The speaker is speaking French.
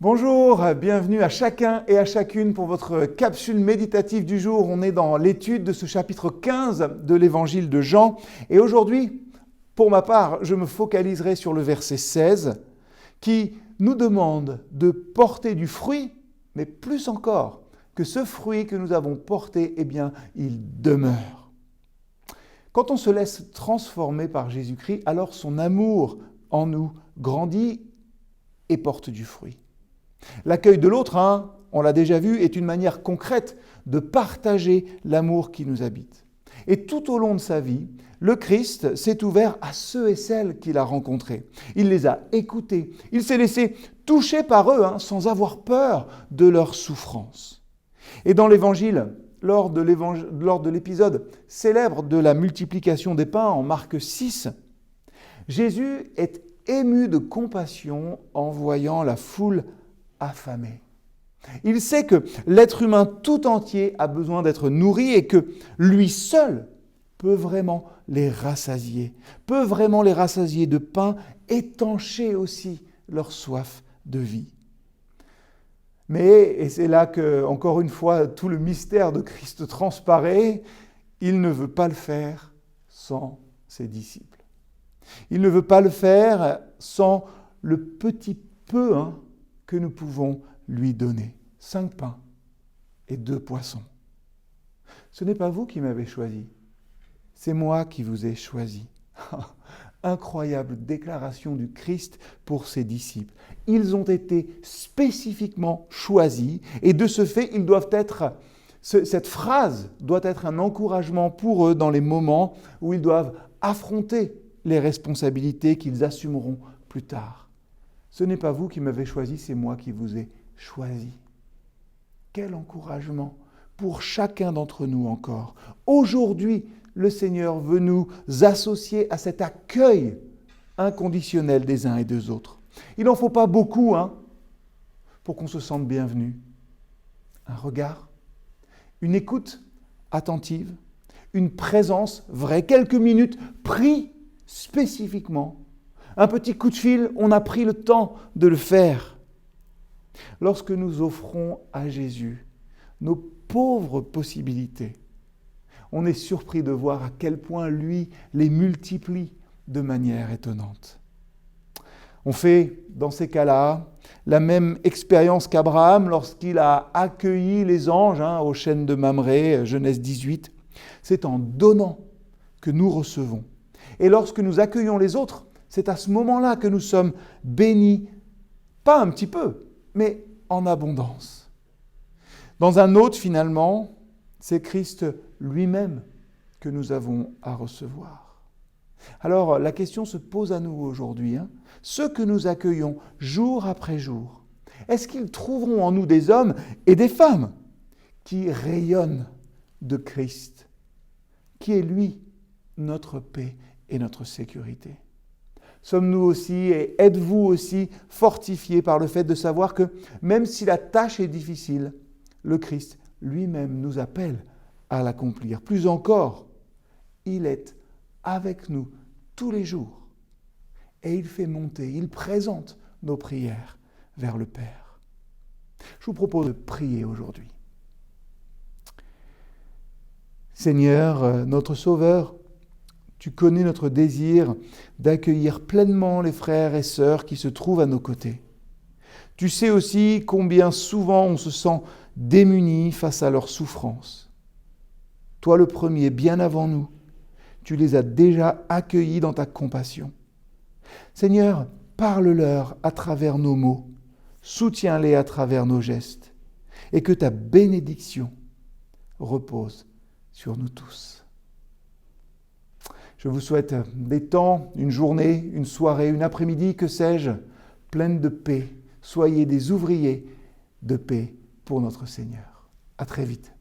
Bonjour, bienvenue à chacun et à chacune pour votre capsule méditative du jour. On est dans l'étude de ce chapitre 15 de l'évangile de Jean. Et aujourd'hui, pour ma part, je me focaliserai sur le verset 16 qui nous demande de porter du fruit, mais plus encore, que ce fruit que nous avons porté, il demeure. Quand on se laisse transformer par Jésus-Christ, alors son amour en nous grandit et porte du fruit. L'accueil de l'autre, on l'a déjà vu, est une manière concrète de partager l'amour qui nous habite. Et tout au long de sa vie, le Christ s'est ouvert à ceux et celles qu'il a rencontrés. Il les a écoutés, il s'est laissé toucher par eux sans avoir peur de leur souffrance. Et dans l'Évangile, lors de l'épisode célèbre de la multiplication des pains en Marc 6, Jésus est ému de compassion en voyant la foule affamé. Il sait que l'être humain tout entier a besoin d'être nourri et que lui seul peut vraiment les rassasier de pain, étancher aussi leur soif de vie. Mais, et c'est là que, encore une fois, tout le mystère de Christ transparaît, il ne veut pas le faire sans ses disciples. Il ne veut pas le faire sans le petit peu que nous pouvons lui donner. 5 pains et 2 poissons. Ce n'est pas vous qui m'avez choisi, c'est moi qui vous ai choisi. Incroyable déclaration du Christ pour ses disciples. Ils ont été spécifiquement choisis et de ce fait, cette phrase doit être un encouragement pour eux dans les moments où ils doivent affronter les responsabilités qu'ils assumeront plus tard. Ce n'est pas vous qui m'avez choisi, c'est moi qui vous ai choisi. Quel encouragement pour chacun d'entre nous encore. Aujourd'hui, le Seigneur veut nous associer à cet accueil inconditionnel des uns et des autres. Il n'en faut pas beaucoup pour qu'on se sente bienvenu. Un regard, une écoute attentive, une présence vraie, quelques minutes pris spécifiquement. Un petit coup de fil, on a pris le temps de le faire. Lorsque nous offrons à Jésus nos pauvres possibilités, on est surpris de voir à quel point lui les multiplie de manière étonnante. On fait, dans ces cas-là, la même expérience qu'Abraham lorsqu'il a accueilli les anges au chêne de Mamré, Genèse 18. C'est en donnant que nous recevons. Et lorsque nous accueillons les autres, c'est à ce moment-là que nous sommes bénis, pas un petit peu, mais en abondance. Dans un autre, finalement, c'est Christ lui-même que nous avons à recevoir. Alors, la question se pose à nous aujourd'hui. Ceux que nous accueillons jour après jour, est-ce qu'ils trouveront en nous des hommes et des femmes qui rayonnent de Christ, qui est lui, notre paix et notre sécurité? Sommes-nous aussi et êtes-vous aussi fortifiés par le fait de savoir que même si la tâche est difficile, le Christ lui-même nous appelle à l'accomplir. Plus encore, il est avec nous tous les jours et il fait monter, il présente nos prières vers le Père. Je vous propose de prier aujourd'hui. Seigneur, notre Sauveur, tu connais notre désir d'accueillir pleinement les frères et sœurs qui se trouvent à nos côtés. Tu sais aussi combien souvent on se sent démuni face à leurs souffrances. Toi le premier, bien avant nous, tu les as déjà accueillis dans ta compassion. Seigneur, parle-leur à travers nos mots, soutiens-les à travers nos gestes, et que ta bénédiction repose sur nous tous. Je vous souhaite des temps, une journée, une soirée, une après-midi, que sais-je, pleine de paix. Soyez des ouvriers de paix pour notre Seigneur. À très vite.